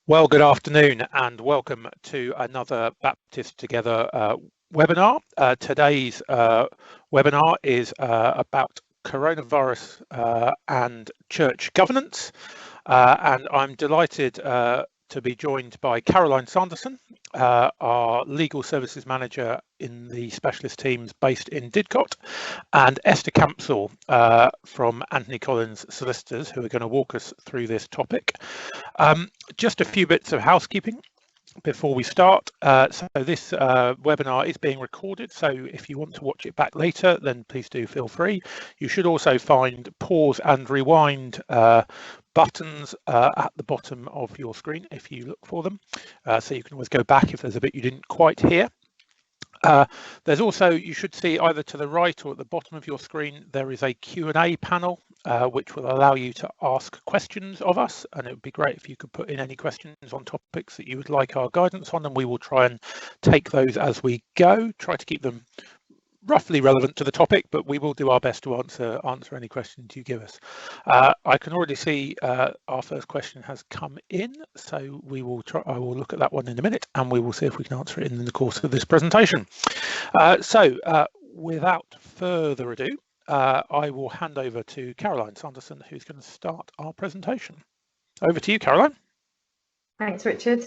Well, good afternoon and welcome to another Baptist Together webinar. Today's webinar is about coronavirus and church governance, and I'm delighted to be joined by Caroline Sanderson, our legal services manager in the specialist teams based in Didcot, and Esther Campsall from Anthony Collins Solicitors, who are going to walk us through this topic. Just a few bits of housekeeping before we start. So this webinar is being recorded, so if you want to watch it back later, then please do feel free. You should also find pause and rewind buttons at the bottom of your screen if you look for them, so you can always go back if there's a bit you didn't quite hear. There's also, you should see either to the right or at the bottom of your screen, there is a Q&A panel which will allow you to ask questions of us, and it would be great if you could put in any questions on topics that you would like our guidance on, and we will try and take those as we go, try to keep them roughly relevant to the topic, but we will do our best to answer any questions you give us. I can already see our first question has come in, so we will try. I will look at that one in a minute, and we will see if we can answer it in the course of this presentation. Without further ado, I will hand over to Caroline Sanderson, who's going to start our presentation. Over to you, Caroline. Thanks, Richard.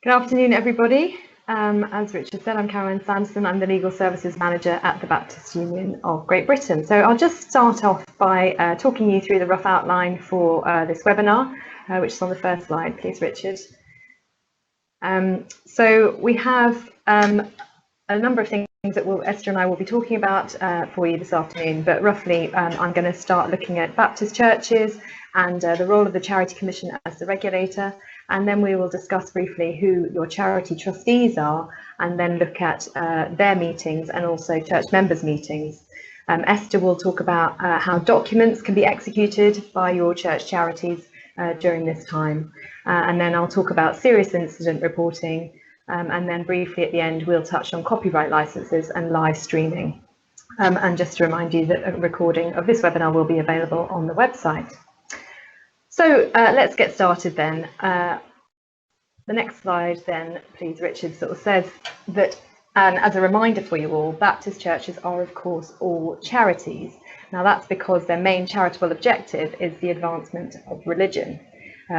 Good afternoon, everybody. As Richard said, I'm Caroline Sanderson. I'm the Legal Services Manager at the Baptist Union of Great Britain. So I'll just start off by talking you through the rough outline for this webinar, which is on the first slide, please, Richard. So we have a number of things that Esther and I will be talking about for you this afternoon, but roughly I'm going to start looking at Baptist churches and the role of the Charity Commission as the regulator, and then we will discuss briefly who your charity trustees are, and then look at their meetings and also church members' meetings. Esther will talk about how documents can be executed by your church charities during this time, and then I'll talk about serious incident reporting, and then briefly at the end we'll touch on copyright licenses and live streaming. And just to remind you that a recording of this webinar will be available on the website. So let's get started then. The next slide then, please, Richard, sort of says that, and as a reminder for you all, Baptist churches are of course all charities. Now that's because their main charitable objective is the advancement of religion,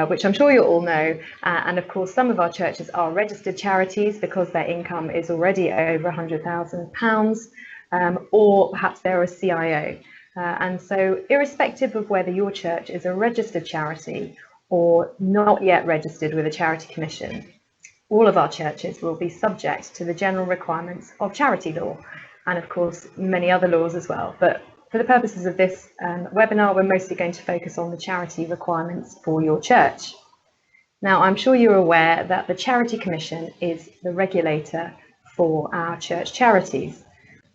which I'm sure you all know, and of course some of our churches are registered charities because their income is already over £100,000, or perhaps they're a CIO. And so irrespective of whether your church is a registered charity or not yet registered with a charity commission, all of our churches will be subject to the general requirements of charity law, and of course many other laws as well. But for the purposes of this webinar, we're mostly going to focus on the charity requirements for your church. Now, I'm sure you're aware that the Charity Commission is the regulator for our church charities.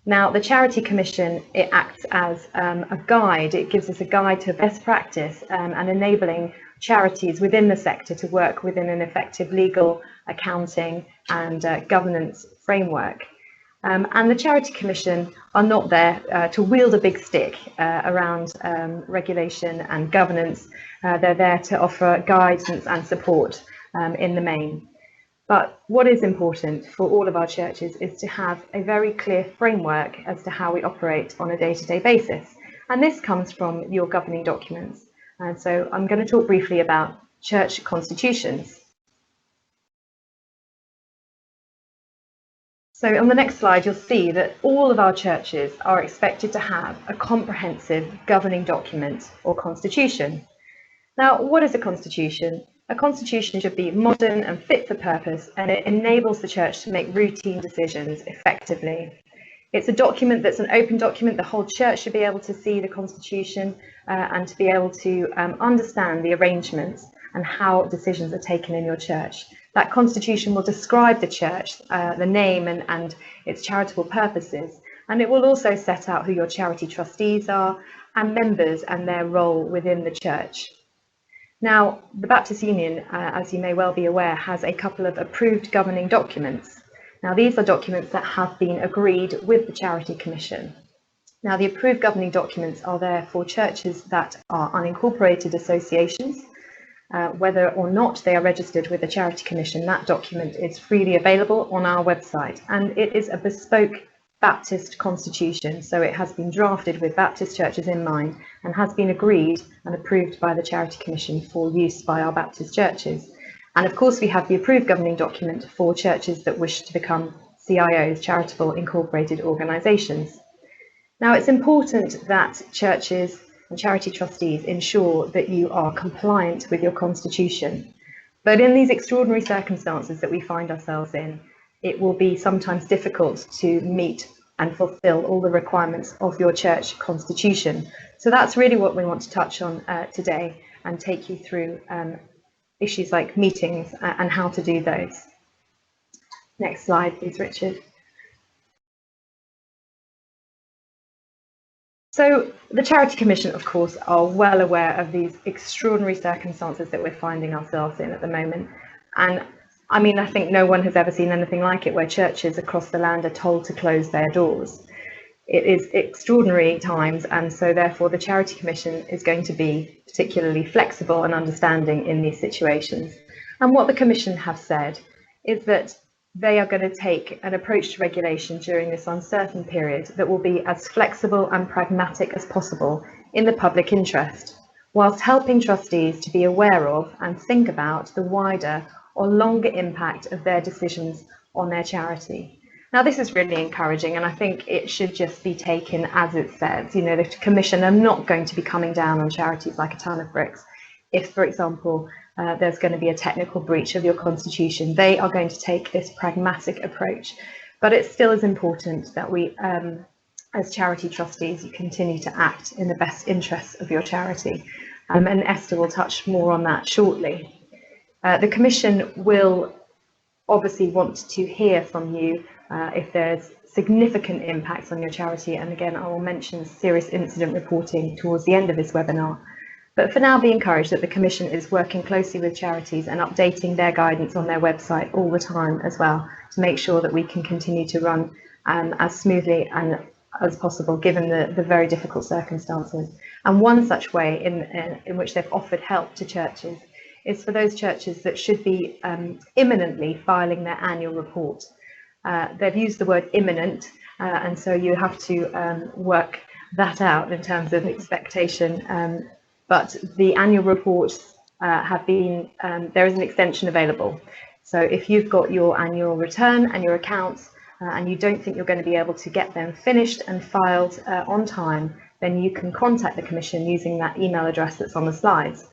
Now, the Charity Commission, it acts as a guide. It gives us a guide to best practice and enabling charities within the sector to work within an effective legal, accounting and governance framework. And the Charity Commission are not there to wield a big stick around regulation and governance. They're there to offer guidance and support in the main. But what is important for all of our churches is to have a very clear framework as to how we operate on a day-to-day basis. And this comes from your governing documents. And so I'm going to talk briefly about church constitutions. So on the next slide, you'll see that all of our churches are expected to have a comprehensive governing document or constitution. Now, what is a constitution? A constitution should be modern and fit for purpose, and it enables the church to make routine decisions effectively. It's a document that's an open document. The whole church should be able to see the constitution and to be able to understand the arrangements and how decisions are taken in your church. That constitution will describe the church, the name and its charitable purposes, and it will also set out who your charity trustees are and members and their role within the church. Now, the Baptist Union, as you may well be aware, has a couple of approved governing documents. Now, these are documents that have been agreed with the Charity Commission. Now, the approved governing documents are there for churches that are unincorporated associations, whether or not they are registered with the Charity Commission. That document is freely available on our website, and it is a bespoke Baptist constitution, so it has been drafted with Baptist churches in mind and has been agreed and approved by the Charity Commission for use by our Baptist churches. And of course we have the approved governing document for churches that wish to become CIOs, charitable incorporated organisations. Now, it's important that churches and charity trustees ensure that you are compliant with your constitution. But in these extraordinary circumstances that we find ourselves in, it will be sometimes difficult to meet and fulfill all the requirements of your church constitution. So that's really what we want to touch on today and take you through issues like meetings and how to do those. Next slide, please, Richard. So the Charity Commission, of course, are well aware of these extraordinary circumstances that we're finding ourselves in at the moment. And I mean, I think no one has ever seen anything like it, where churches across the land are told to close their doors. It is extraordinary times, and so therefore the Charity Commission is going to be particularly flexible and understanding in these situations. And what the Commission have said is that they are going to take an approach to regulation during this uncertain period that will be as flexible and pragmatic as possible in the public interest, whilst helping trustees to be aware of and think about the wider or longer impact of their decisions on their charity. Now, this is really encouraging, and I think it should just be taken as it says. You know, the Commission are not going to be coming down on charities like a ton of bricks. If, for example, there's going to be a technical breach of your constitution, they are going to take this pragmatic approach. But it still is important that we, as charity trustees, you continue to act in the best interests of your charity. And Esther will touch more on that shortly. The Commission will obviously want to hear from you if there's significant impacts on your charity. And again, I will mention serious incident reporting towards the end of this webinar. But for now, be encouraged that the Commission is working closely with charities and updating their guidance on their website all the time as well, to make sure that we can continue to run as smoothly and as possible, given the very difficult circumstances. And one such way in which they've offered help to churches is for those churches that should be imminently filing their annual report. They've used the word imminent, and so you have to work that out in terms of expectation. But the annual reports have been, there is an extension available. So if you've got your annual return and your accounts and you don't think you're going to be able to get them finished and filed on time, then you can contact the Commission using that email address that's on the slides.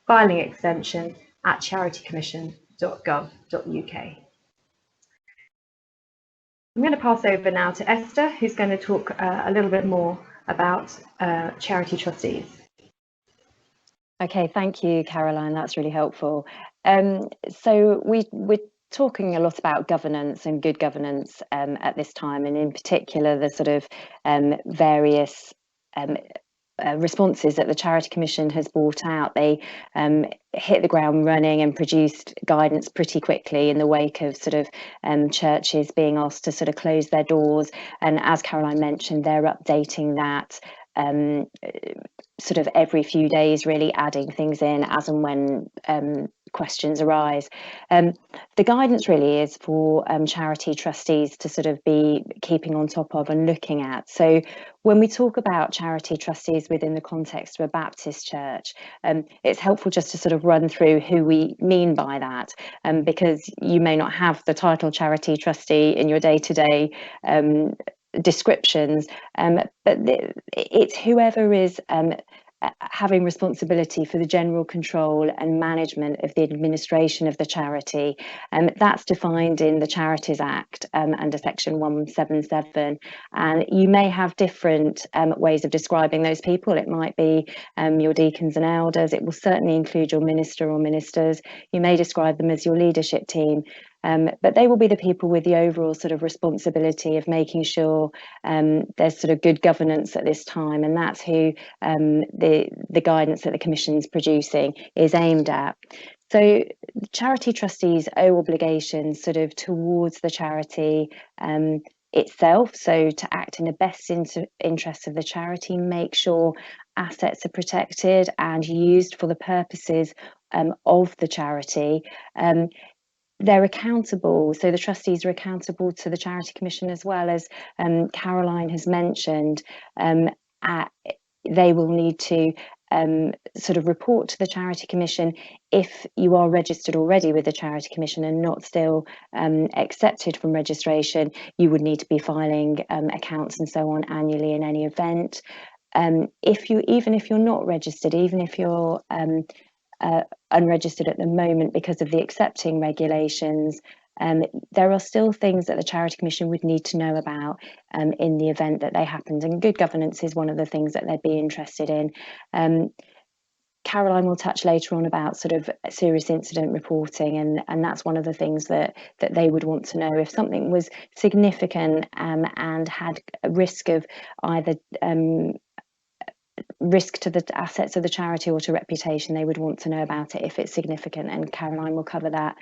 Filing extension at charitycommission.gov.uk. I'm going to pass over now to Esther, who's going to talk a little bit more about charity trustees. Okay, thank you, Caroline. That's really helpful. So we're talking a lot about governance and good governance at this time, and in particular the sort of various responses that the Charity Commission has brought out. They hit the ground running and produced guidance pretty quickly in the wake of sort of churches being asked to sort of close their doors. And as Caroline mentioned, they're updating that sort of every few days, really adding things in as and when questions arise. The guidance really is for charity trustees to sort of be keeping on top of and looking at. So when we talk about charity trustees within the context of a Baptist church, it's helpful just to sort of run through who we mean by that, because you may not have the title charity trustee in your day-to-day descriptions, but it's whoever is having responsibility for the general control and management of the administration of the charity. That's defined in the Charities Act under section 177, and you may have different ways of describing those people. It might be your deacons and elders. It will certainly include your minister or ministers. You may describe them as your leadership team. But they will be the people with the overall sort of responsibility of making sure there's sort of good governance at this time, and that's who the guidance that the Commission's producing is aimed at. So charity trustees owe obligations sort of towards the charity itself, so to act in the best interest of the charity, make sure assets are protected and used for the purposes of the charity, they're accountable. So the trustees are accountable to the Charity Commission, as well as Caroline has mentioned. They will need to sort of report to the Charity Commission if you are registered already with the Charity Commission and not still accepted from registration. You would need to be filing accounts and so on annually in any event. Even if you're not registered, even if you're unregistered at the moment because of the accepting regulations, there are still things that the Charity Commission would need to know about in the event that they happened, and good governance is one of the things that they'd be interested in. Caroline will touch later on about sort of serious incident reporting, and that's one of the things that they would want to know. If something was significant and had a risk of either risk to the assets of the charity or to reputation, they would want to know about it if it's significant, and Caroline will cover that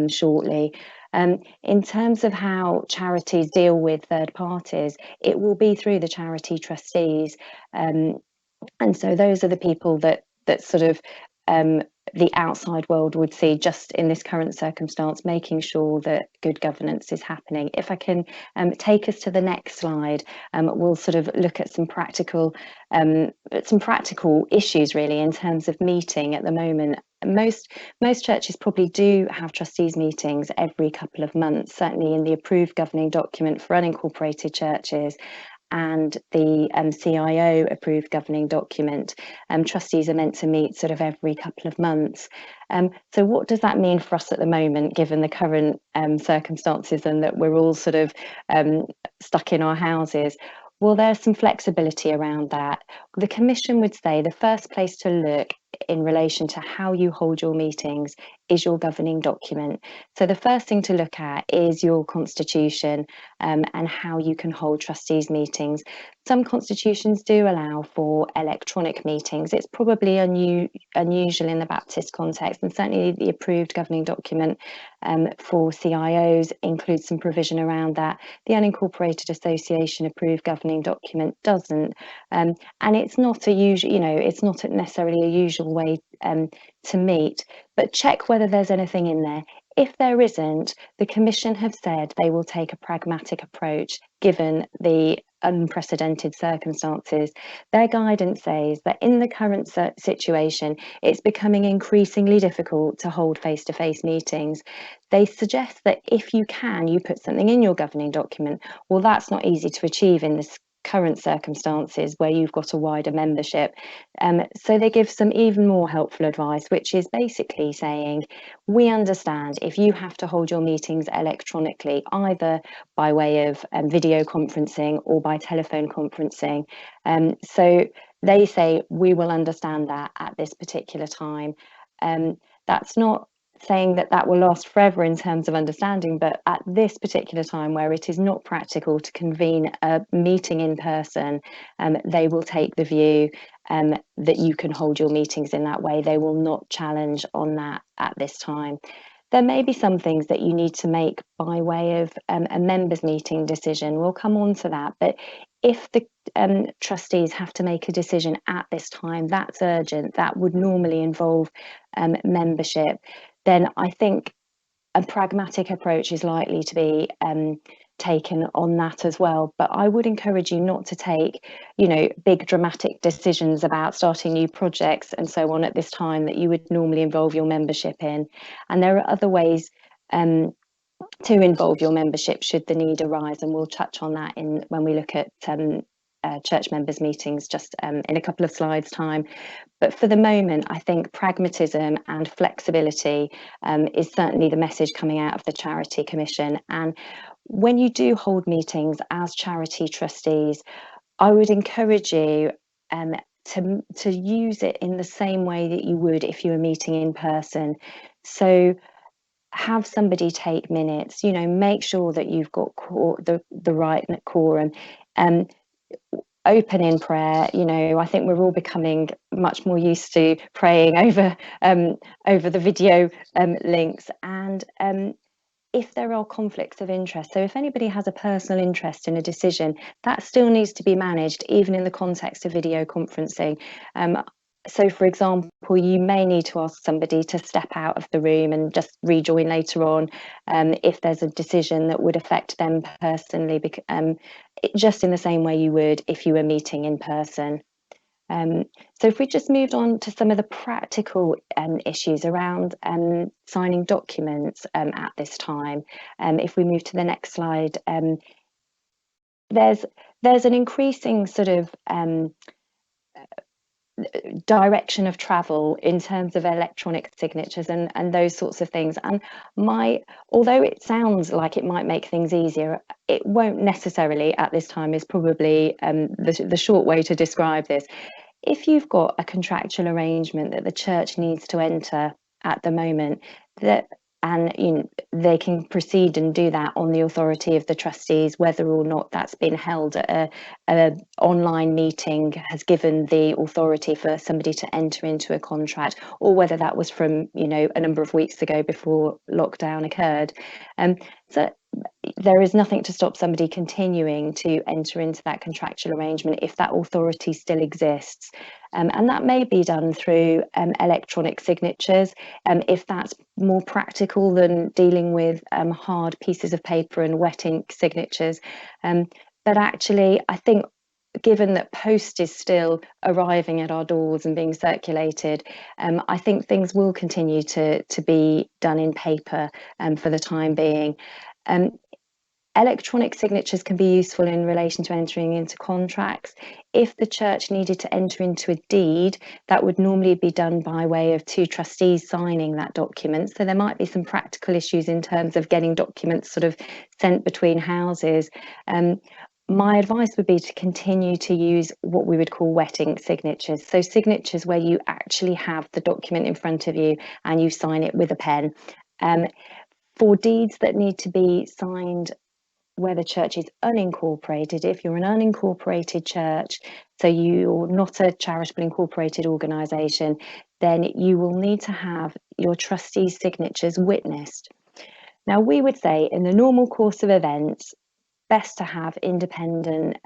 shortly. In terms of how charities deal with third parties, it will be through the charity trustees, and so those are the people that sort of the outside world would see, just in this current circumstance, making sure that good governance is happening. If I can take us to the next slide, we'll sort of look at some practical issues really in terms of meeting at the moment. Most churches probably do have trustees meetings every couple of months, certainly in the approved governing document for unincorporated churches and the CIO approved governing document. Trustees are meant to meet sort of every couple of months. So what does that mean for us at the moment, given the current circumstances and that we're all sort of stuck in our houses? Well, there's some flexibility around that. The Commission would say the first place to look in relation to how you hold your meetings is your governing document. So the first thing to look at is your constitution and how you can hold trustees meetings. Some constitutions do allow for electronic meetings. It's probably unusual in the Baptist context, and certainly the approved governing document for CIOs includes some provision around that. The unincorporated association approved governing document doesn't, and it's not a usual, it's not necessarily a usual way to meet, but check whether there's anything in there. If there isn't, the Commission have said they will take a pragmatic approach given the unprecedented circumstances. Their guidance says that in the current situation, it's becoming increasingly difficult to hold face-to-face meetings. They suggest that if you can, you put something in your governing document. Well, that's not easy to achieve in this current circumstances where you've got a wider membership. So they give some even more helpful advice, which is basically saying, we understand if you have to hold your meetings electronically, either by way of video conferencing or by telephone conferencing. So they say, we will understand that at this particular time. That's not saying that that will last forever in terms of understanding, but at this particular time where it is not practical to convene a meeting in person, they will take the view that you can hold your meetings in that way. They will not challenge on that at this time. There may be some things that you need to make by way of a members meeting decision. We'll come on to that, but if the trustees have to make a decision at this time, that's urgent, that would normally involve membership, then I think a pragmatic approach is likely to be taken on that as well. But I would encourage you not to take, big dramatic decisions about starting new projects and so on at this time that you would normally involve your membership in. And there are other ways to involve your membership should the need arise, and we'll touch on that when we look at church members meetings just in a couple of slides time. But for the moment, I think pragmatism and flexibility is certainly the message coming out of the Charity Commission. And when you do hold meetings as charity trustees, I would encourage you to use it in the same way that you would if you were meeting in person. So have somebody take minutes, make sure that you've got the right quorum. Open in prayer. I think we're all becoming much more used to praying over the video links, and if there are conflicts of interest, so if anybody has a personal interest in a decision, that still needs to be managed, even in the context of video conferencing. So, for example, you may need to ask somebody to step out of the room and just rejoin later on if there's a decision that would affect them personally, just in the same way you would if you were meeting in person. So if we just moved on to some of the practical issues around signing documents at this time, if we move to the next slide, there's an increasing sort of direction of travel in terms of electronic signatures and those sorts of things. And although it sounds like it might make things easier, it won't necessarily at this time, is probably the short way to describe this. If you've got a contractual arrangement that the church needs to enter at the moment, and they can proceed and do that on the authority of the trustees, whether or not that's been held at a online meeting has given the authority for somebody to enter into a contract, or whether that was from a number of weeks ago before lockdown occurred. So there is nothing to stop somebody continuing to enter into that contractual arrangement if that authority still exists. And that may be done through electronic signatures, if that's more practical than dealing with hard pieces of paper and wet ink signatures. But actually, I think, given that post is still arriving at our doors and being circulated, I think things will continue to be done in paper for the time being. Electronic signatures can be useful in relation to entering into contracts. If the church needed to enter into a deed, that would normally be done by way of two trustees signing that document. So there might be some practical issues in terms of getting documents sort of sent between houses. My advice would be to continue to use what we would call wet ink signatures. So signatures where you actually have the document in front of you and you sign it with a pen. For deeds that need to be signed where the church is unincorporated, if you're an unincorporated church, so you're not a charitable incorporated organisation, then you will need to have your trustees' signatures witnessed. Now, we would say in the normal course of events, best to have independent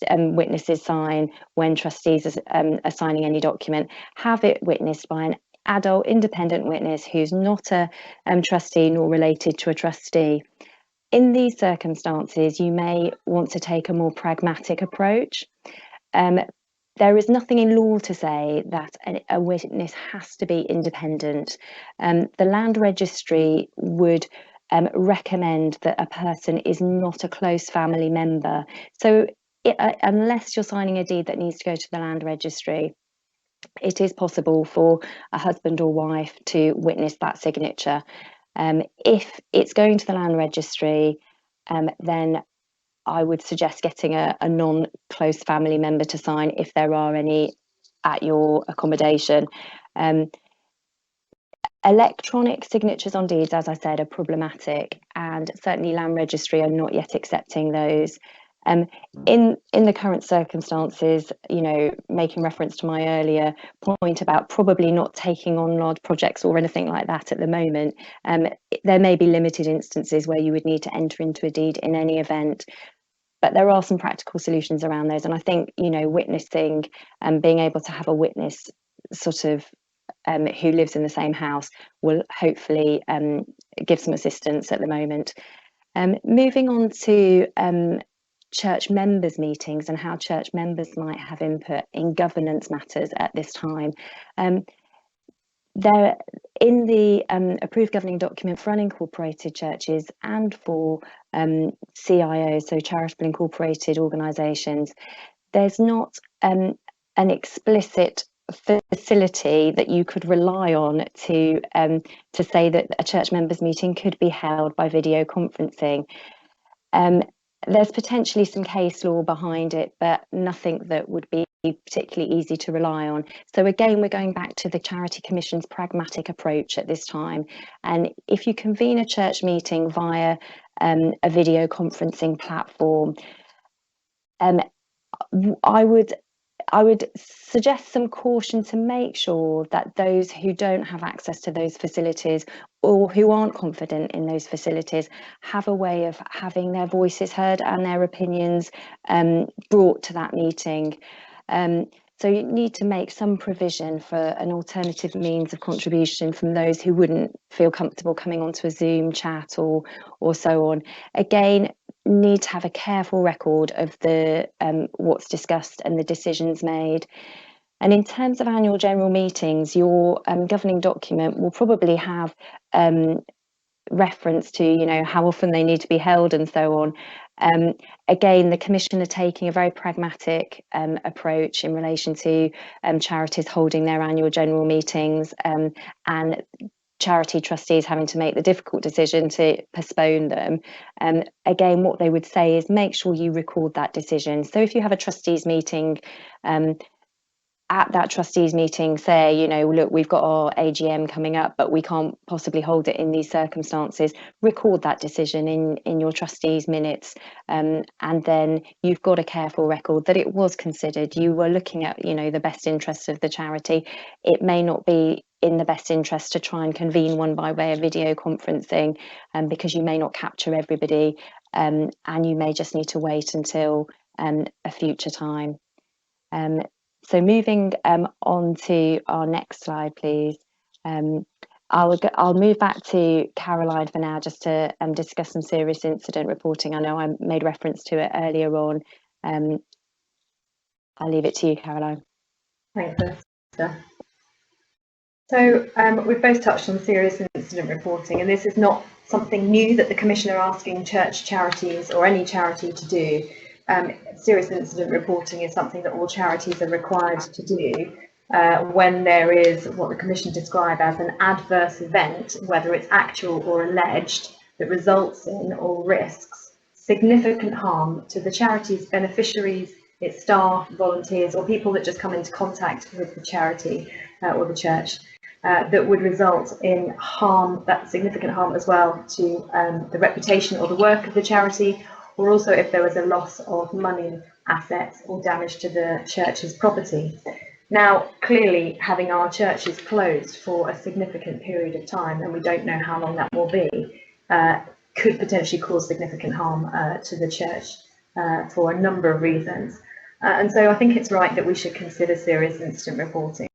witnesses sign when trustees are signing any document. Have it witnessed by an adult independent witness who's not a trustee nor related to a trustee. In these circumstances, you may want to take a more pragmatic approach. There is nothing in law to say that a witness has to be independent. The Land Registry would recommend that a person is not a close family member. So unless you're signing a deed that needs to go to the Land Registry, it is possible for a husband or wife to witness that signature. If it's going to the Land Registry, then I would suggest getting a non-close family member to sign if there are any at your accommodation. Electronic signatures on deeds, as I said, are problematic, and certainly Land Registry are not yet accepting those. In the current circumstances, making reference to my earlier point about probably not taking on large projects or anything like that at the moment, there may be limited instances where you would need to enter into a deed in any event. But there are some practical solutions around those, and I think witnessing and being able to have a witness sort of who lives in the same house will hopefully give some assistance at the moment. Moving on to church members meetings and how church members might have input in governance matters at this time. There, in the approved governing document for unincorporated churches and for CIOs, so charitable incorporated organisations, there's not an explicit facility that you could rely on to say that a church members meeting could be held by video conferencing. There's potentially some case law behind it, but nothing that would be particularly easy to rely on. So again, we're going back to the Charity Commission's pragmatic approach at this time. And if you convene a church meeting via a video conferencing platform, I would I would suggest some caution to make sure that those who don't have access to those facilities or who aren't confident in those facilities have a way of having their voices heard and their opinions brought to that meeting. So you need to make some provision for an alternative means of contribution from those who wouldn't feel comfortable coming onto a Zoom chat or so on. Again, need to have a careful record of the what's discussed and the decisions made. And in terms of annual general meetings, your governing document will probably have reference to, you know, how often they need to be held and so on. Again, the Commission are taking a very pragmatic approach in relation to charities holding their annual general meetings and charity trustees having to make the difficult decision to postpone them. Again, what they would say is make sure you record that decision. So if you have a trustees meeting, at that trustees meeting say, you know, look, we've got our AGM coming up, but we can't possibly hold it in these circumstances, record that decision in your trustees minutes, and then you've got a careful record that it was considered. You were looking at, you know, the best interest of the charity. It may not be in the best interest to try and convene one by way of video conferencing, because you may not capture everybody, and you may just need to wait until a future time. So moving on to our next slide, please. I'll move back to Caroline for now, just to discuss some serious incident reporting. I know I made reference to it earlier on. I'll leave it to you, Caroline. Thanks, Esther. So we've both touched on serious incident reporting, and this is not something new that the Commission are asking church charities or any charity to do. Serious incident reporting is something that all charities are required to do when there is what the Commission describe as an adverse event, whether it's actual or alleged, that results in or risks significant harm to the charity's beneficiaries, its staff, volunteers, or people that just come into contact with the charity or the church, that would result in harm, that significant harm as well, to the reputation or the work of the charity, or also if there was a loss of money, assets, or damage to the church's property. Now, clearly, having our churches closed for a significant period of time, and we don't know how long that will be, could potentially cause significant harm to the church for a number of reasons. And so I think it's right that we should consider serious incident reporting.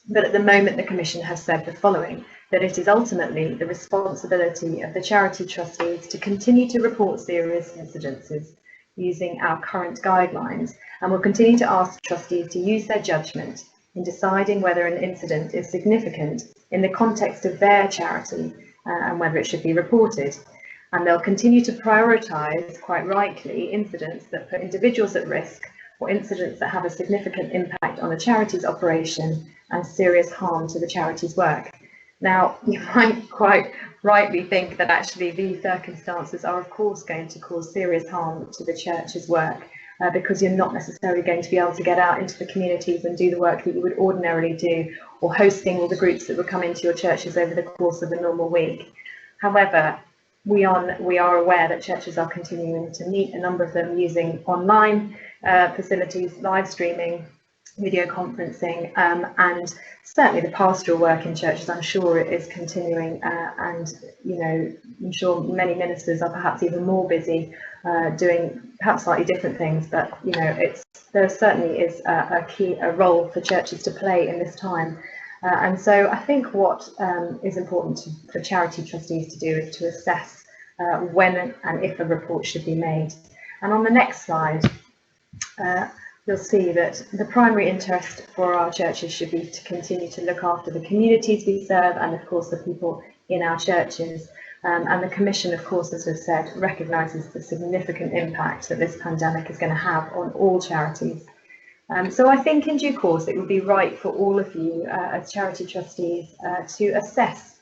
But at the moment, the Commission has said the following, that it is ultimately the responsibility of the charity trustees to continue to report serious incidences using our current guidelines, and will continue to ask trustees to use their judgment in deciding whether an incident is significant in the context of their charity and whether it should be reported. And they'll continue to prioritise, quite rightly, incidents that put individuals at risk or incidents that have a significant impact on the charity's operation and serious harm to the charity's work. Now, you might quite rightly think that actually these circumstances are of course going to cause serious harm to the church's work, because you're not necessarily going to be able to get out into the communities and do the work that you would ordinarily do, or hosting all the groups that would come into your churches over the course of a normal week. However, we are aware that churches are continuing to meet, a number of them using online facilities, live streaming, video conferencing, and certainly the pastoral work in churches, I'm sure it is continuing, and you know, I'm sure many ministers are perhaps even more busy doing perhaps slightly different things, but you know, there certainly is a role for churches to play in this time. And so I think what is important for charity trustees to do is to assess when and if a report should be made. And on the next slide, you'll see that the primary interest for our churches should be to continue to look after the communities we serve and of course the people in our churches. And the Commission, of course, as we've said, recognises the significant impact that this pandemic is going to have on all charities. So I think in due course it would be right for all of you as charity trustees to assess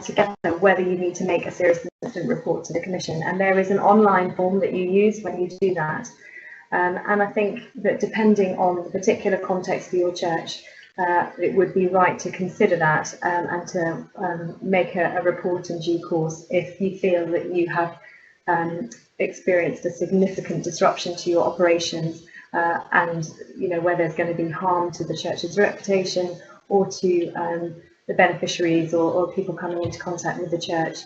together whether you need to make a serious incident report to the Commission. And there is an online form that you use when you do that. And I think that depending on the particular context of your church, it would be right to consider that and to make a report in due course if you feel that you have experienced a significant disruption to your operations and where there's going to be harm to the church's reputation or to the beneficiaries or people coming into contact with the church.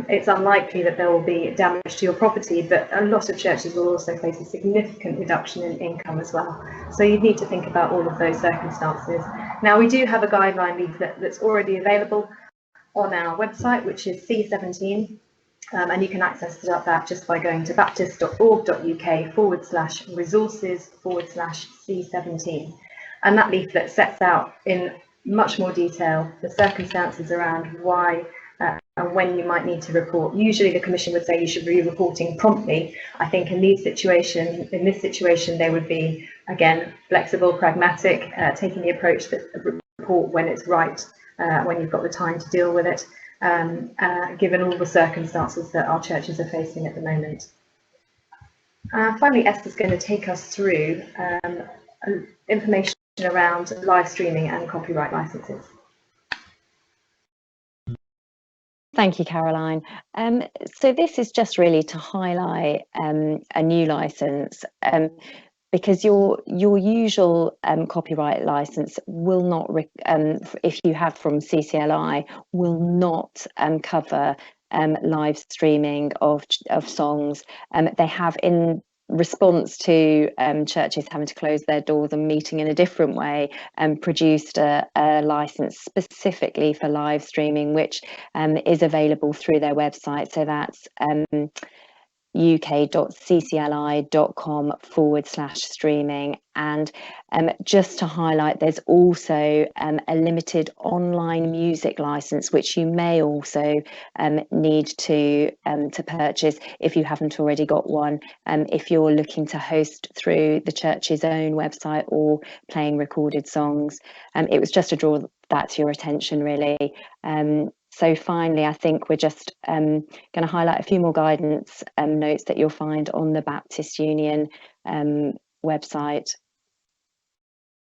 It's unlikely that there will be damage to your property, but a lot of churches will also face a significant reduction in income as well. So you need to think about all of those circumstances. Now, we do have a guideline leaflet that's already available on our website, which is C17, and you can access that just by going to baptist.org.uk/resources/C17. And that leaflet sets out in much more detail the circumstances around why and when you might need to report. Usually the Commission would say you should be reporting promptly. I think in this situation, they would be, again, flexible, pragmatic, taking the approach that report when it's right, when you've got the time to deal with it, given all the circumstances that our churches are facing at the moment. Finally, Esther's going to take us through information around live streaming and copyright licenses. Thank you, Caroline. So this is just really to highlight a new license, because your usual copyright license will not, if you have from CCLI, will not cover live streaming of songs. They have, in response to churches having to close their doors and meeting in a different way, produced a license specifically for live streaming, which is available through their website. So that's uk.ccli.com/streaming. And just to highlight, there's also a limited online music license, which you may also need to purchase if you haven't already got one, if you're looking to host through the church's own website or playing recorded songs. It was just to draw that to your attention, really. So finally, I think we're just going to highlight a few more guidance notes that you'll find on the Baptist Union website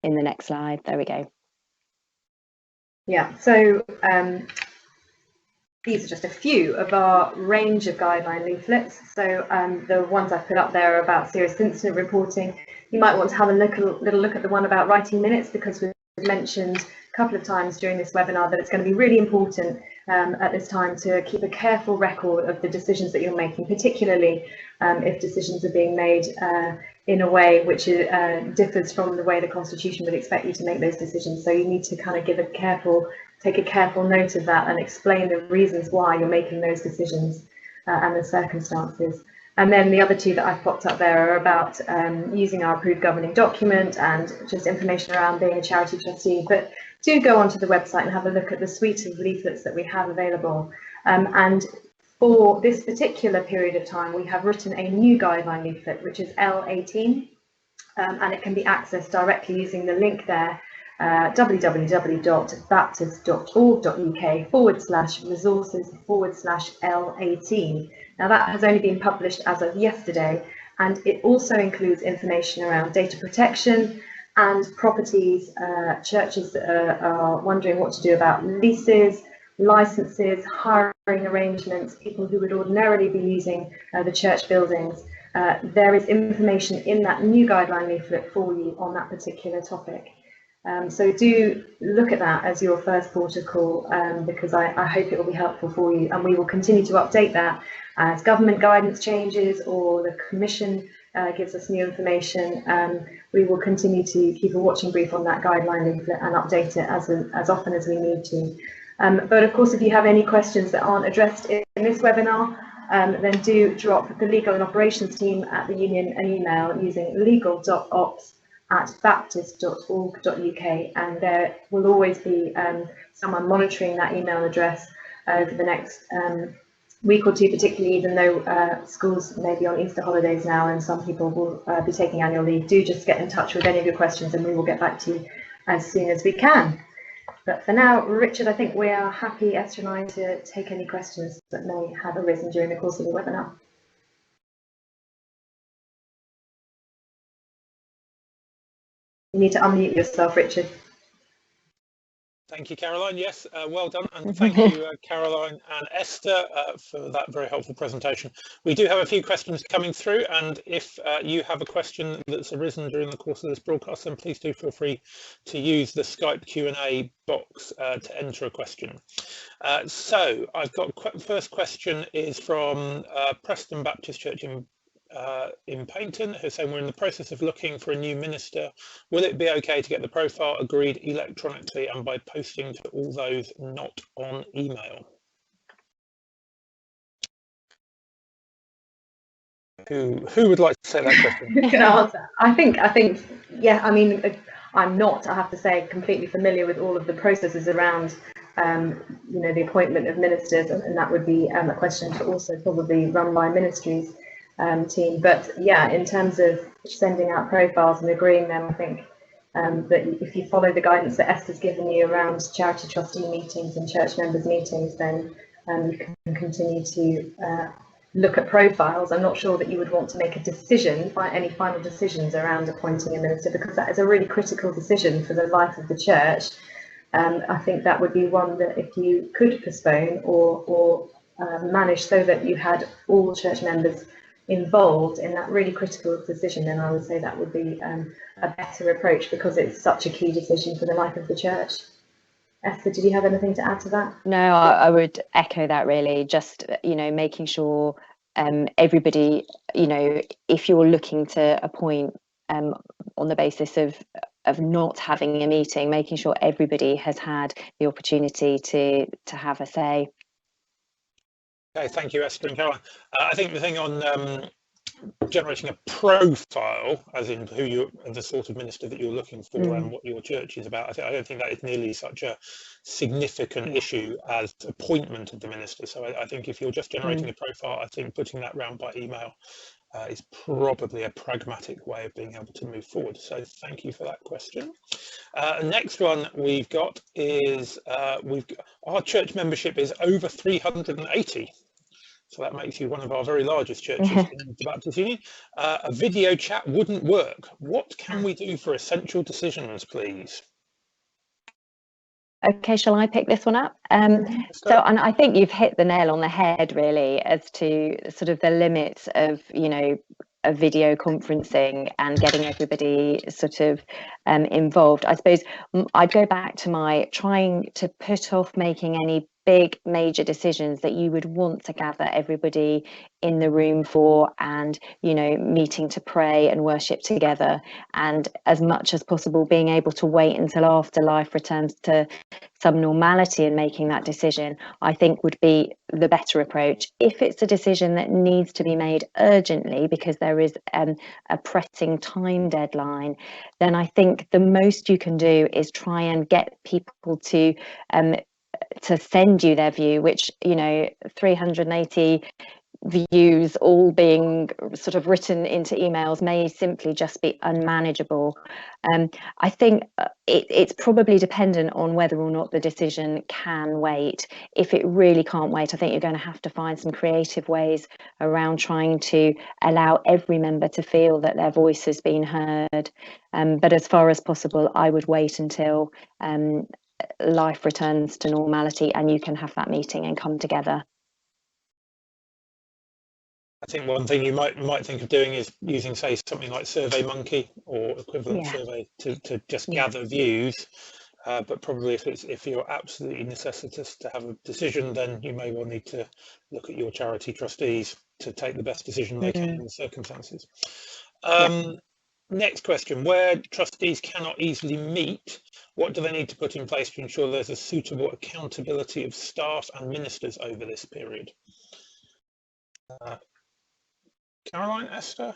in the next slide. There we go. Yeah, so these are just a few of our range of guideline leaflets. So the ones I've put up there are about serious incident reporting. You might want to have a little look at the one about writing minutes, because we've mentioned a couple of times during this webinar that it's going to be really important at this time to keep a careful record of the decisions that you're making, particularly if decisions are being made in a way which differs from the way the Constitution would expect you to make those decisions. So you need to kind of take a careful note of that and explain the reasons why you're making those decisions and the circumstances. And then the other two that I've popped up there are about using our approved governing document and just information around being a charity trustee. But do go onto the website and have a look at the suite of leaflets that we have available. And for this particular period of time, we have written a new guideline leaflet, which is L18, and it can be accessed directly using the link there, www.baptist.org.uk/resources/L18. Now that has only been published as of yesterday, and it also includes information around data protection and properties, churches that are wondering what to do about leases, licenses, hiring arrangements, people who would ordinarily be using the church buildings. There is information in that new guideline leaflet for you on that particular topic. So do look at that as your first port of call, because I hope it will be helpful for you, and we will continue to update that as government guidance changes or the Commission gives us new information. We will continue to keep a watching brief on that guideline leaflet and update it as often as we need to. But of course, if you have any questions that aren't addressed in this webinar, then do drop the legal and operations team at the Union an email using legal.ops@baptist.org.uk, and there will always be someone monitoring that email address over the next week or two, particularly even though schools may be on Easter holidays now and some people will be taking annual leave. Do just get in touch with any of your questions and we will get back to you as soon as we can. But for now, Richard, I think we are happy, Esther and I, to take any questions that may have arisen during the course of the webinar. You need to unmute yourself, Richard. Thank you, Caroline. Yes, well done. And thank you, Caroline and Esther, for that very helpful presentation. We do have a few questions coming through, and if you have a question that's arisen during the course of this broadcast, then please do feel free to use the Skype Q&A box to enter a question. So I've got first question is from Preston Baptist Church in Paynton, who's saying we're in the process of looking for a new minister. Will it be okay to get the profile agreed electronically and by posting to all those not on email? Who would like to say that question? Who can answer? I think, yeah, I mean, I'm not, I have to say, completely familiar with all of the processes around you know, the appointment of ministers, and that would be a question to also probably run by ministries team. But yeah, in terms of sending out profiles and agreeing them, I think that if you follow the guidance that Esther's given you around charity trustee meetings and church members meetings, then you can continue to look at profiles. I'm not sure that you would want to make a decision, any final decisions around appointing a minister, because that is a really critical decision for the life of the church. I think that would be one that if you could postpone or manage so that you had all church members involved in that really critical decision, then I would say that would be a better approach, because it's such a key decision for the life of the church. Esther, did you have anything to add to that? No, I would echo that really. Just, you know, making sure everybody, you know, if you're looking to appoint on the basis of not having a meeting, making sure everybody has had the opportunity to have a say. Okay, thank you, Esther and Caroline. I think the thing on generating a profile, as in who you're, the sort of minister that you're looking for and what your church is about, I don't think that is nearly such a significant issue as appointment of the minister. So I think if you're just generating a profile, I think putting that round by email is probably a pragmatic way of being able to move forward. So thank you for that question. Next one we've got is our church membership is over 380. So that makes you one of our very largest churches in the Baptist Union. A video chat wouldn't work. What can we do for essential decisions, please? Okay, shall I pick this one up? So, and I think you've hit the nail on the head really as to sort of the limits of, you know, of video conferencing and getting everybody sort of involved. I suppose I'd go back to my trying to put off making any big major decisions that you would want to gather everybody in the room for, and, you know, meeting to pray and worship together, and as much as possible being able to wait until after life returns to some normality and making that decision, I think would be the better approach. If it's a decision that needs to be made urgently because there is a pressing time deadline, then I think the most you can do is try and get people to send you their view, which, you know, 380 views all being sort of written into emails may simply just be unmanageable. I think it's probably dependent on whether or not the decision can wait. If it really can't wait, I think you're going to have to find some creative ways around trying to allow every member to feel that their voice has been heard. But as far as possible, I would wait until life returns to normality and you can have that meeting and come together. I think one thing you might think of doing is using, say, something like SurveyMonkey or equivalent survey to just gather views. But probably if you're absolutely necessitous to have a decision, then you may well need to look at your charity trustees to take the best decision they can in the circumstances. Next question: where trustees cannot easily meet, what do they need to put in place to ensure there's a suitable accountability of staff and ministers over this period? Caroline, Esther?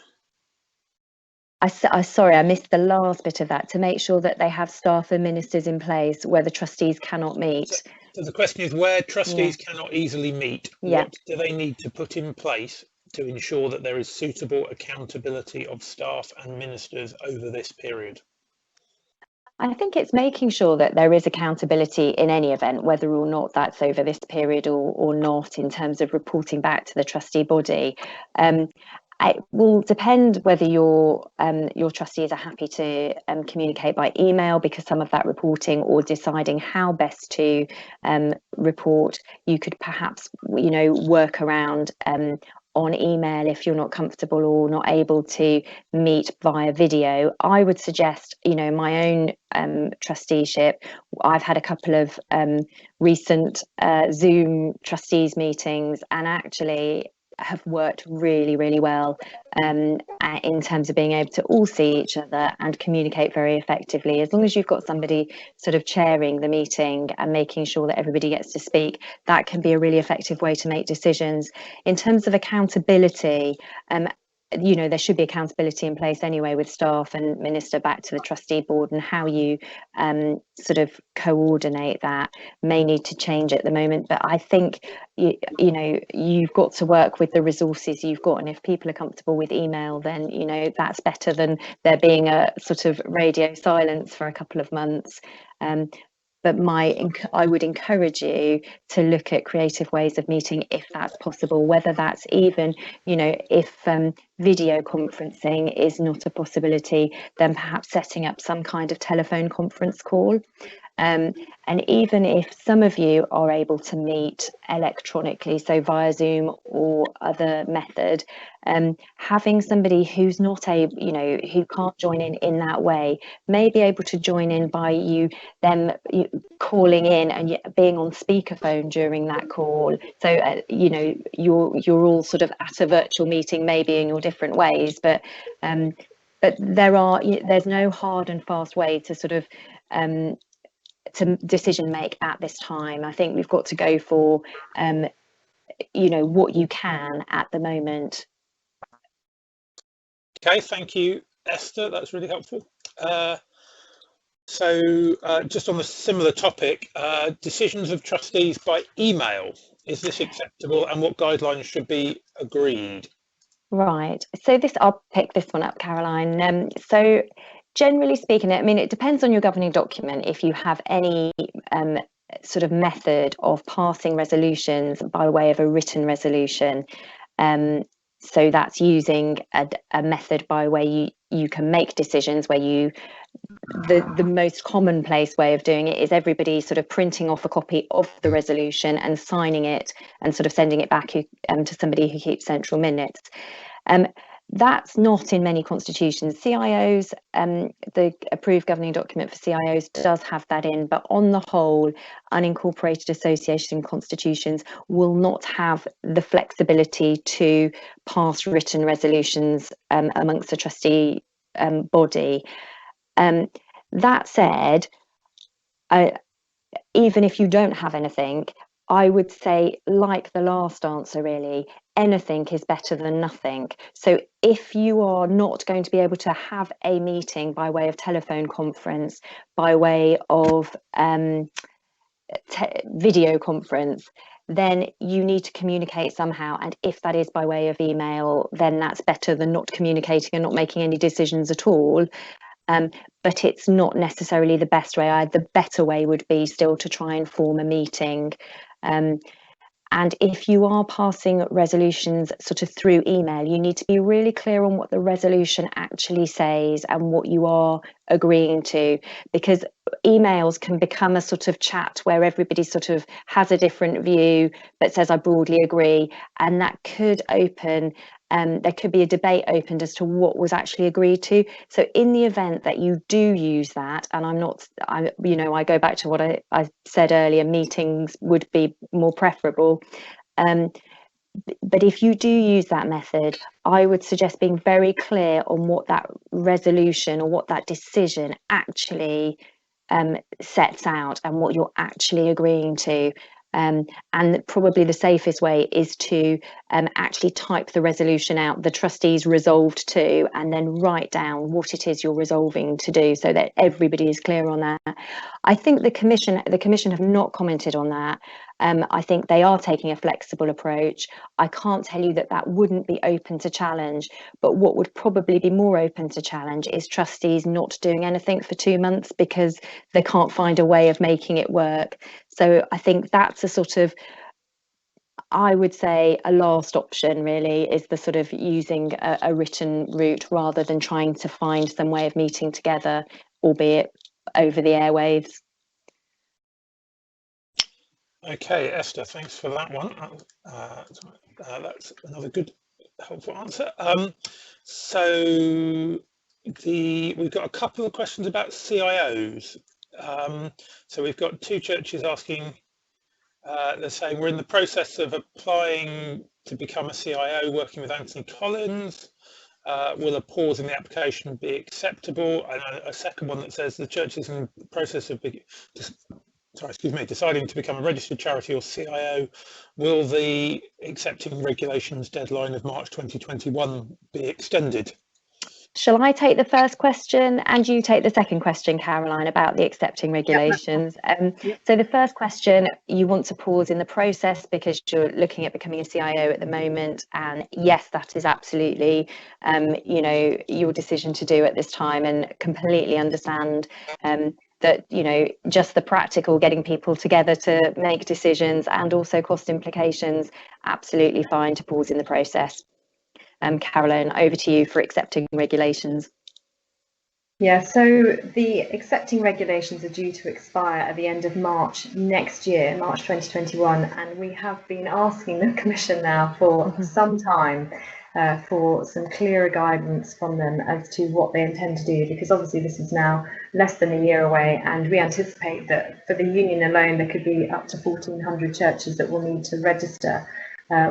Sorry, I missed the last bit of that. To make sure that they have staff and ministers in place where the trustees cannot meet. So the question is, where trustees cannot easily meet, what do they need to put in place to ensure that there is suitable accountability of staff and ministers over this period? I think it's making sure that there is accountability in any event, whether or not that's over this period or not, in terms of reporting back to the trustee body. It will depend whether your trustees are happy to communicate by email, because some of that reporting or deciding how best to report, you could perhaps, work around on email if you're not comfortable or not able to meet via video. I would suggest, my own trusteeship, I've had a couple of recent Zoom trustees meetings, and actually have worked really, really well in terms of being able to all see each other and communicate very effectively. As long as you've got somebody sort of chairing the meeting and making sure that everybody gets to speak, that can be a really effective way to make decisions. In terms of accountability, there should be accountability in place anyway with staff and minister back to the trustee board, and how you sort of coordinate that may need to change at the moment. But I think you've got to work with the resources you've got, and if people are comfortable with email, then that's better than there being a sort of radio silence for a couple of months. But I would encourage you to look at creative ways of meeting if that's possible, whether that's even, if video conferencing is not a possibility, then perhaps setting up some kind of telephone conference call. And even if some of you are able to meet electronically, so via Zoom or other method, having somebody who's not able, who can't join in that way, may be able to join in by them calling in and being on speakerphone during that call. So you're all sort of at a virtual meeting, maybe in your different ways, but there's no hard and fast way to sort of to decision make at this time. I think we've got to go for what you can at the moment. Okay, thank you, Esther. That's really helpful. So just on a similar topic, decisions of trustees by email, is this acceptable, and what guidelines should be agreed? Right, so I'll pick this one up, Caroline. So generally speaking, it depends on your governing document if you have any sort of method of passing resolutions by way of a written resolution. So that's using a method by way you can make decisions where the most commonplace way of doing it is everybody sort of printing off a copy of the resolution and signing it and sort of sending it back to somebody who keeps central minutes. That's not in many constitutions. CIOs, the approved governing document for CIOs does have that in, but on the whole, unincorporated association constitutions will not have the flexibility to pass written resolutions amongst the trustee body. That said, even if you don't have anything, I would say, like the last answer really, anything is better than nothing. So if you are not going to be able to have a meeting by way of telephone conference, by way of video conference, then you need to communicate somehow. And if that is by way of email, then that's better than not communicating and not making any decisions at all. But it's not necessarily the best way. The better way would be still to try and form a meeting. And if you are passing resolutions sort of through email, you need to be really clear on what the resolution actually says and what you are agreeing to, because emails can become a sort of chat where everybody sort of has a different view but says I broadly agree, and that could open there could be a debate opened as to what was actually agreed to. So in the event that you do use that, and I go back to what I said earlier, meetings would be more preferable. But if you do use that method, I would suggest being very clear on what that resolution or what that decision actually sets out and what you're actually agreeing to. And probably the safest way is to actually type the resolution out, the trustees resolved to, and then write down what it is you're resolving to do so that everybody is clear on that. I think the commission have not commented on that. I think they are taking a flexible approach. I can't tell you that that wouldn't be open to challenge, but what would probably be more open to challenge is trustees not doing anything for 2 months because they can't find a way of making it work. So I think that's a sort of, I would say a last option really is the sort of using a written route rather than trying to find some way of meeting together, albeit over the airwaves. Okay, Esther, thanks for that one. That's another good, helpful answer. So we've got a couple of questions about CIOs. So we've got two churches asking, they're saying we're in the process of applying to become a CIO, working with Anthony Collins. Will a pause in the application be acceptable? And a second one that says the church is in the process of deciding to become a registered charity or CIO. Will the accepting regulations deadline of March 2021 be extended? Shall I take the first question and you take the second question, Caroline, about the accepting regulations? So the first question, you want to pause in the process because you're looking at becoming a CIO at the moment, and yes, that is absolutely your decision to do at this time, and completely understand that just the practical getting people together to make decisions and also cost implications, absolutely fine to pause in the process. Caroline, over to you for accepting regulations. Yeah, so the accepting regulations are due to expire at the end of March next year, March 2021, and we have been asking the Commission now for some time for some clearer guidance from them as to what they intend to do, because obviously this is now less than a year away, and we anticipate that for the Union alone there could be up to 1,400 churches that will need to register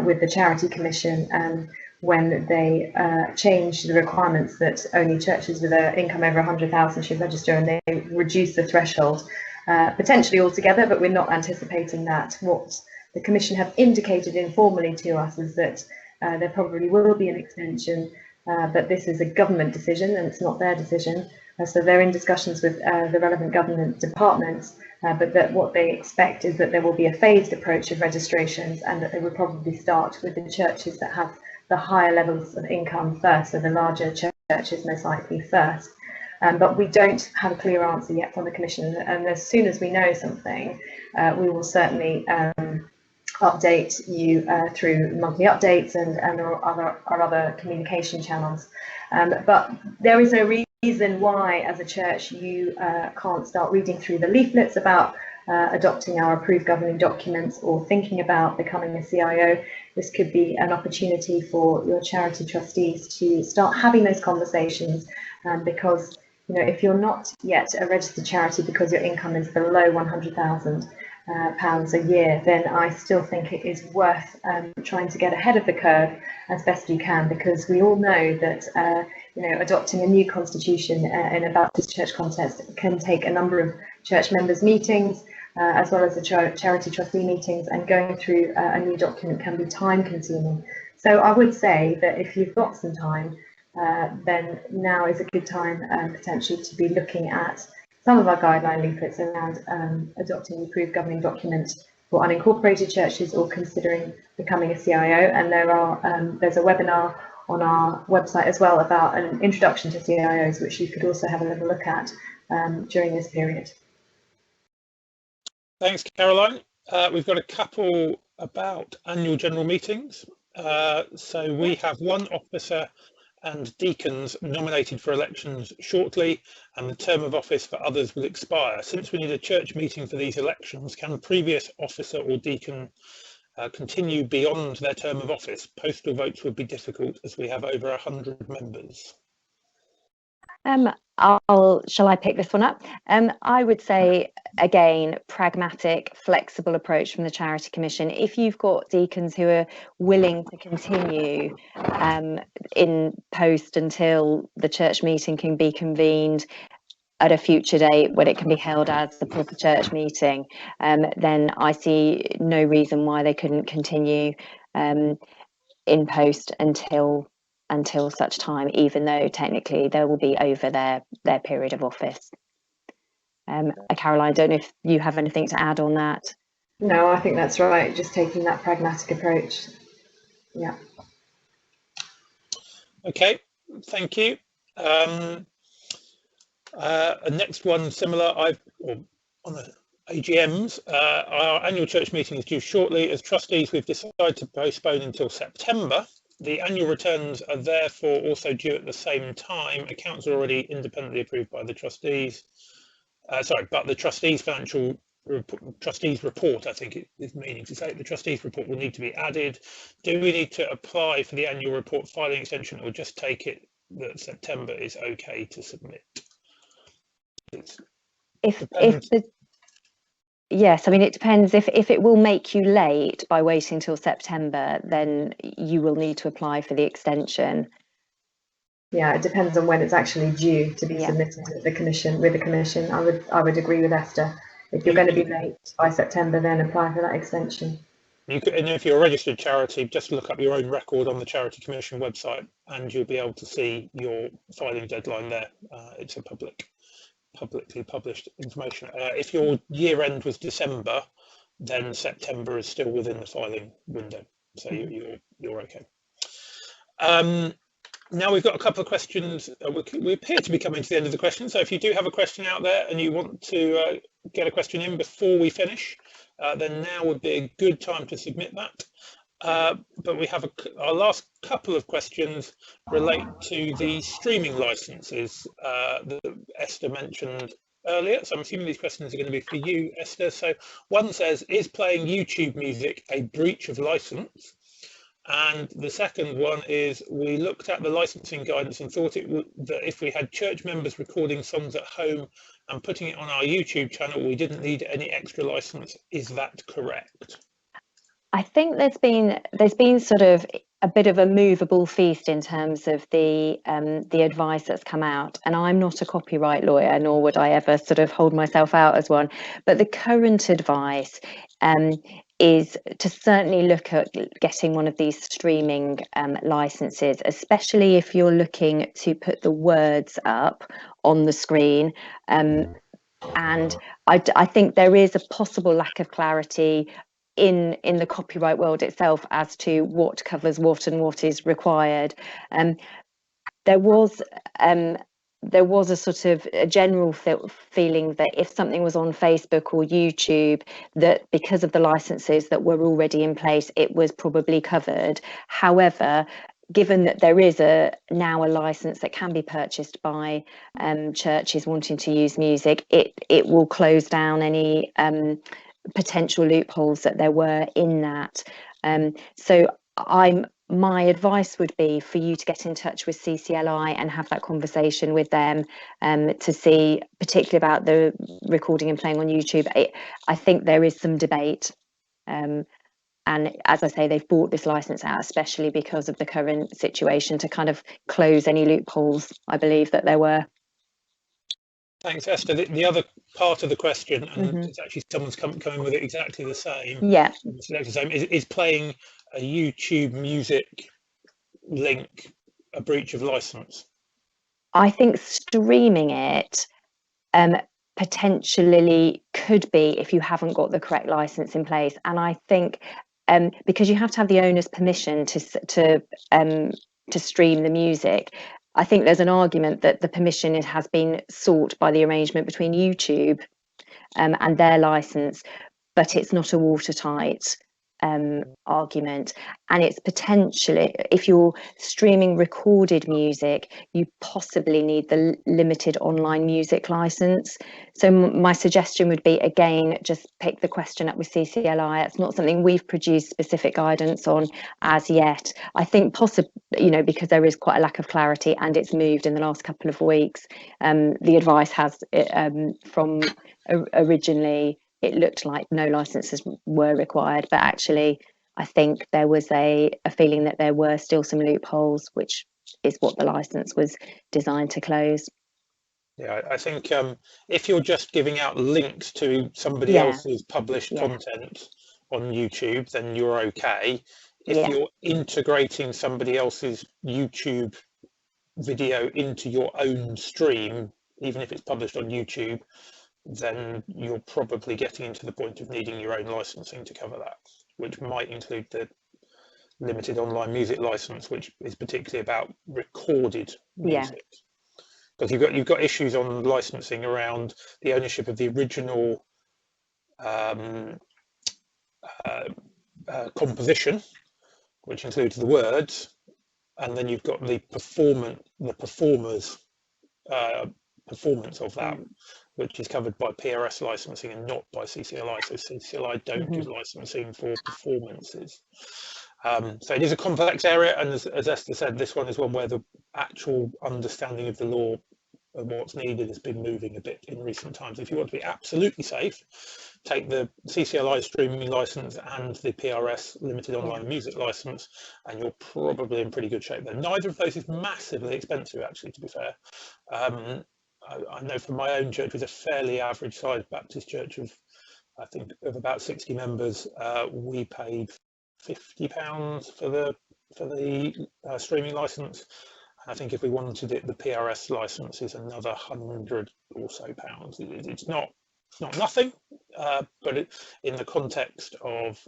with the Charity Commission when they change the requirements that only churches with an income over 100,000 should register, and they reduce the threshold potentially altogether, but we're not anticipating that. What the Commission have indicated informally to us is that there probably will be an extension, but this is a government decision and it's not their decision. So they're in discussions with the relevant government departments, but that what they expect is that there will be a phased approach of registrations, and that they would probably start with the churches that have the higher levels of income first, so the larger churches most likely first. But we don't have a clear answer yet from the Commission, and as soon as we know something, we will certainly update you through monthly updates and our other communication channels. But there is no reason why, as a church, you can't start reading through the leaflets about adopting our approved governing documents or thinking about becoming a CIO. This could be an opportunity for your charity trustees to start having those conversations, because if you're not yet a registered charity because your income is below £100,000 a year, then I still think it is worth trying to get ahead of the curve as best you can, because we all know that adopting a new constitution in a Baptist church context can take a number of church members' meetings, as well as the charity trustee meetings, and going through a new document can be time consuming. So I would say that if you've got some time, then now is a good time potentially to be looking at some of our guideline leaflets around adopting the approved governing document for unincorporated churches or considering becoming a CIO. And there's a webinar on our website as well about an introduction to CIOs, which you could also have a little look at during this period. Thanks, Caroline. We've got a couple about annual general meetings. So we have one officer and deacons nominated for elections shortly, and the term of office for others will expire. Since we need a church meeting for these elections, can the previous officer or deacon continue beyond their term of office? Postal votes would be difficult as we have over 100 members. Shall I pick this one up? I would say, again, pragmatic, flexible approach from the Charity Commission. If you've got deacons who are willing to continue in post until the church meeting can be convened at a future date when it can be held as the proper church meeting, then I see no reason why they couldn't continue in post until such time, even though technically they will be over their period of office. Caroline, I don't know if you have anything to add on that. No, I think that's right, just taking that pragmatic approach. Yeah. Okay, thank you. Next one, similar, on a AGMs. Our annual church meeting is due shortly. As trustees, we've decided to postpone until September. The annual returns are therefore also due at the same time. Accounts are already independently approved by the trustees. But the trustees trustees report, I think it is meaning to say, the trustees report will need to be added. Do we need to apply for the annual report filing extension, or just take it that September is okay to submit? Yes, I mean, it depends. If it will make you late by waiting till September, then you will need to apply for the extension. Yeah, it depends on when it's actually due to be submitted to the commission. With the commission, I would agree with Esther. If you're going to be late by September, then apply for that extension. And if you're a registered charity, just look up your own record on the Charity Commission website, and you'll be able to see your filing deadline there. It's a publicly published information. If your year end was December, then September is still within the filing window, so you're okay. Now we've got a couple of questions. We appear to be coming to the end of the questions, so if you do have a question out there and you want to get a question in before we finish, then now would be a good time to submit that. But we have our last couple of questions relate to the streaming licenses that Esther mentioned earlier. So I'm assuming these questions are going to be for you, Esther. So one says, is playing YouTube music a breach of license? And the second one is, we looked at the licensing guidance and thought that if we had church members recording songs at home and putting it on our YouTube channel, we didn't need any extra license. Is that correct? I think there's been sort of a bit of a movable feast in terms of the advice that's come out, and I'm not a copyright lawyer, nor would I ever sort of hold myself out as one, but the current advice is to certainly look at getting one of these streaming licenses, especially if you're looking to put the words up on the screen. And I think there is a possible lack of clarity in the copyright world itself as to what covers what and what is required. There was a sort of a general feeling that if something was on Facebook or YouTube, that because of the licenses that were already in place, it was probably covered. However, given that there is now a license that can be purchased by churches wanting to use music, it will close down any potential loopholes that there were in that. So my advice would be for you to get in touch with CCLI and have that conversation with them to see, particularly about the recording and playing on YouTube. I think there is some debate. And as I say, they've brought this license out, especially because of the current situation, to kind of close any loopholes, I believe, that there were. Thanks, Esther. The other part of the question, and it's actually someone's coming with it exactly the same. Yeah. Is playing a YouTube music link a breach of license? I think streaming it potentially could be if you haven't got the correct license in place. And I think because you have to have the owner's permission to stream the music, I think there's an argument that the permission has been sought by the arrangement between YouTube and their license, but it's not a watertight argument. And it's potentially, if you're streaming recorded music, you possibly need the limited online music license. So my suggestion would be, again, just pick the question up with CCLI. It's not something we've produced specific guidance on as yet. I think possibly, because there is quite a lack of clarity and it's moved in the last couple of weeks, the advice has from originally it looked like no licenses were required, but actually I think there was a feeling that there were still some loopholes, which is what the license was designed to close. Yeah, I think if you're just giving out links to somebody else's published content on YouTube, then you're okay. If you're integrating somebody else's YouTube video into your own stream, even if it's published on YouTube, then you're probably getting into the point of needing your own licensing to cover that, which might include the limited online music license, which is particularly about recorded music. Because you've got issues on licensing around the ownership of the original composition, which includes the words, and then you've got the performers performance of that, which is covered by PRS licensing and not by CCLI. So CCLI don't give licensing for performances. So it is a complex area, and as Esther said, this one is one where the actual understanding of the law and what's needed has been moving a bit in recent times. If you want to be absolutely safe, take the CCLI streaming license and the PRS limited online music license, and you're probably in pretty good shape there. Neither of those is massively expensive, actually, to be fair. I know from my own church, with a fairly average sized Baptist church of, I think, of about 60 members, we paid £50 for the streaming license. I think if we wanted it, the PRS license is another £100 or so. It's not nothing, but in the context of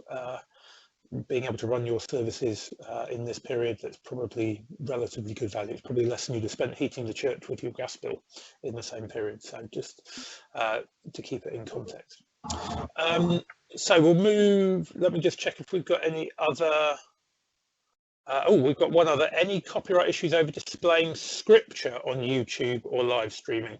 being able to run your services in this period, that's probably relatively good value. It's probably less than you'd have spent heating the church with your gas bill in the same period. So just to keep it in context. So we'll move. Let me just check if we've got any other. Oh, we've got one other. Any copyright issues over displaying scripture on YouTube or live streaming?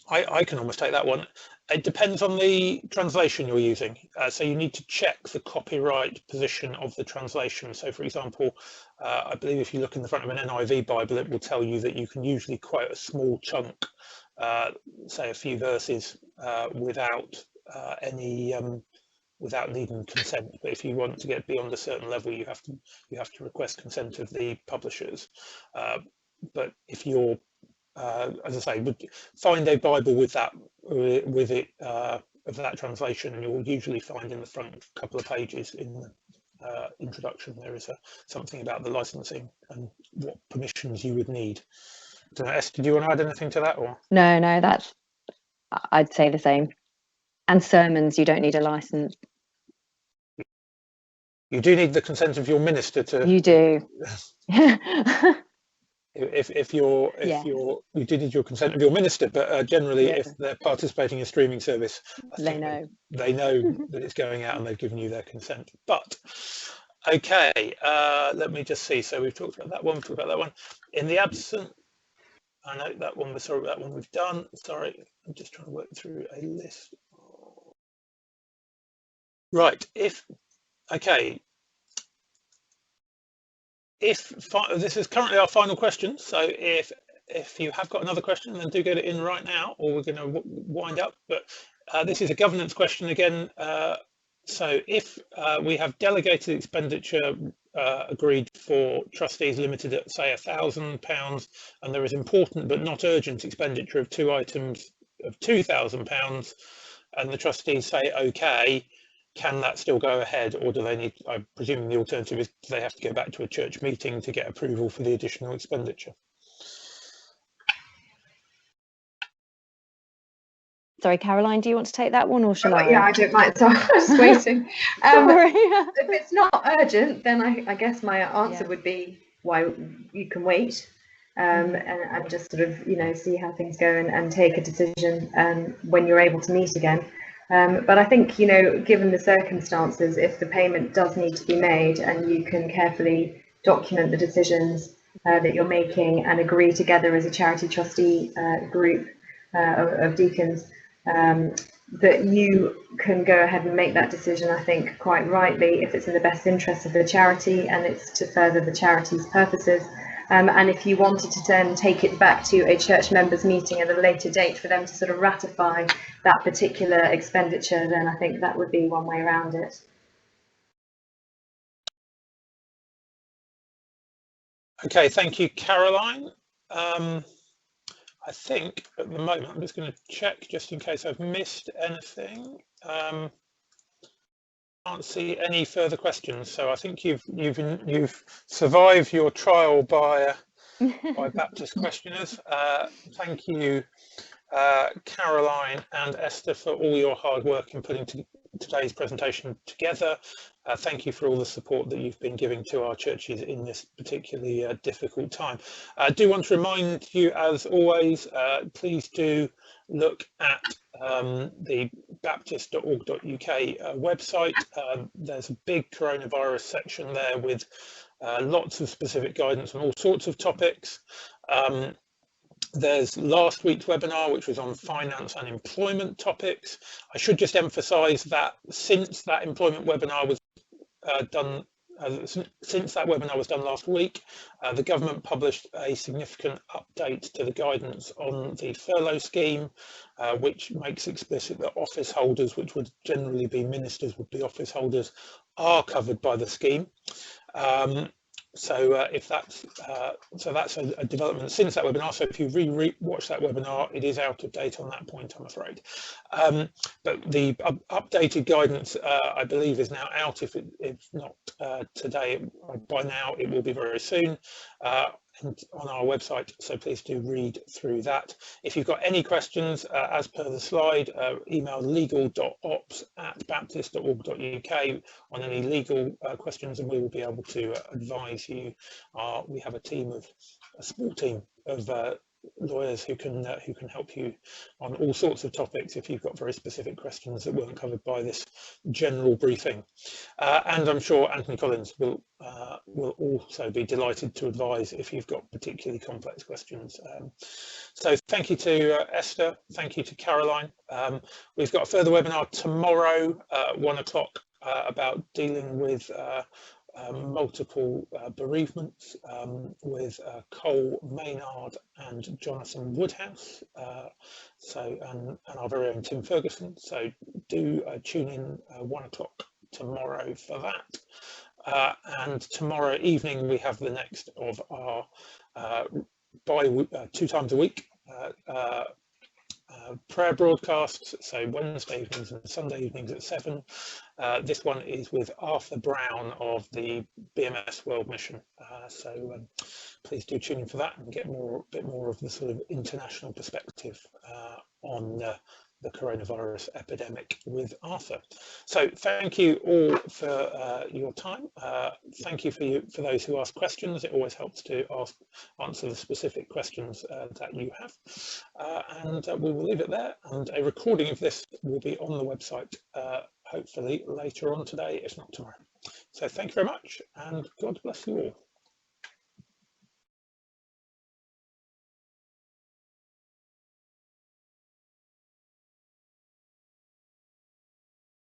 I can almost take that one. It depends on the translation you're using. So you need to check the copyright position of the translation. So for example, I believe if you look in the front of an NIV Bible, it will tell you that you can usually quote a small chunk, say a few verses, without without needing consent. But if you want to get beyond a certain level, you have to request consent of the publishers. But if you're as I say, find a Bible with that of that translation, and you'll usually find in the front couple of pages in the introduction there is something about the licensing and what permissions you would need. So, Esther, do you want to add anything to that? Or no, that's, I'd say the same. And sermons, you don't need a license. You do need the consent of your minister to. You do. If you do need your consent of your minister, but generally, if they're participating in a streaming service, they know that it's going out and they've given you their consent. But okay, let me just see. So we've talked about that one. We've talked about that one. In the absence, I know that one. Sorry, that one we've done. Sorry, I'm just trying to work through a list. Right. This is currently our final question, so if you have got another question, then do get it in right now, or we're going to wind up. But this is a governance question again. So if we have delegated expenditure agreed for trustees limited at, say, £1,000, and there is important but not urgent expenditure of 2 items of £2,000, and the trustees say OK, can that still go ahead, or do they need, I'm presuming the alternative is, do they have to go back to a church meeting to get approval for the additional expenditure? Sorry, Caroline, do you want to take that one, or shall I? Yeah, I don't mind. So I was just waiting. Sorry. If it's not urgent, then I guess my answer would be why you can wait and just sort of, see how things go and take a decision when you're able to meet again. But I think, given the circumstances, if the payment does need to be made and you can carefully document the decisions that you're making and agree together as a charity trustee group of deacons, that you can go ahead and make that decision, I think, quite rightly, if it's in the best interest of the charity and it's to further the charity's purposes. And if you wanted to then take it back to a church members meeting at a later date for them to sort of ratify that particular expenditure, then I think that would be one way around it. Okay, thank you, Caroline. I think at the moment I'm just going to check just in case I've missed anything. Can't see any further questions, so I think you've survived your trial by Baptist questioners. Thank you, Caroline and Esther, for all your hard work in putting today's presentation together. Thank you for all the support that you've been giving to our churches in this particularly difficult time. I do want to remind you, as always, please do look at the baptist.org.uk website. There's a big coronavirus section there with lots of specific guidance on all sorts of topics. There's last week's webinar, which was on finance and employment topics. I should just emphasise that since that employment webinar was done last week, the government published a significant update to the guidance on the furlough scheme, which makes explicit that office holders, which would generally be ministers, would be office holders, are covered by the scheme. So that's a development since that webinar. So if you re-watch that webinar, it is out of date on that point, I'm afraid. But the updated guidance, I believe, is now out. If not today, by now it will be very soon. And on our website, so please do read through that. If you've got any questions, as per the slide, email legal.ops@baptist.org.uk on any legal questions, and we will be able to advise you. We have a small team of lawyers who can help you on all sorts of topics if you've got very specific questions that weren't covered by this general briefing. And I'm sure Anthony Collins will also be delighted to advise if you've got particularly complex questions. So thank you to Esther, thank you to Caroline. We've got a further webinar tomorrow at 1 o'clock about dealing with multiple bereavements with Cole Maynard and Jonathan Woodhouse, and our very own Tim Ferguson. So do tune in 1 o'clock tomorrow for that. And tomorrow evening we have the next of our 2 times a week prayer broadcasts, so Wednesday evenings and Sunday evenings at 7. This one is with Arthur Brown of the BMS World Mission, so please do tune in for that and get a bit more of the sort of international perspective on the coronavirus epidemic with Arthur. So thank you all for your time. Thank you for those who ask questions. It always helps to answer the specific questions that you have. And we will leave it there. And a recording of this will be on the website hopefully later on today, if not tomorrow. So thank you very much, and God bless you all.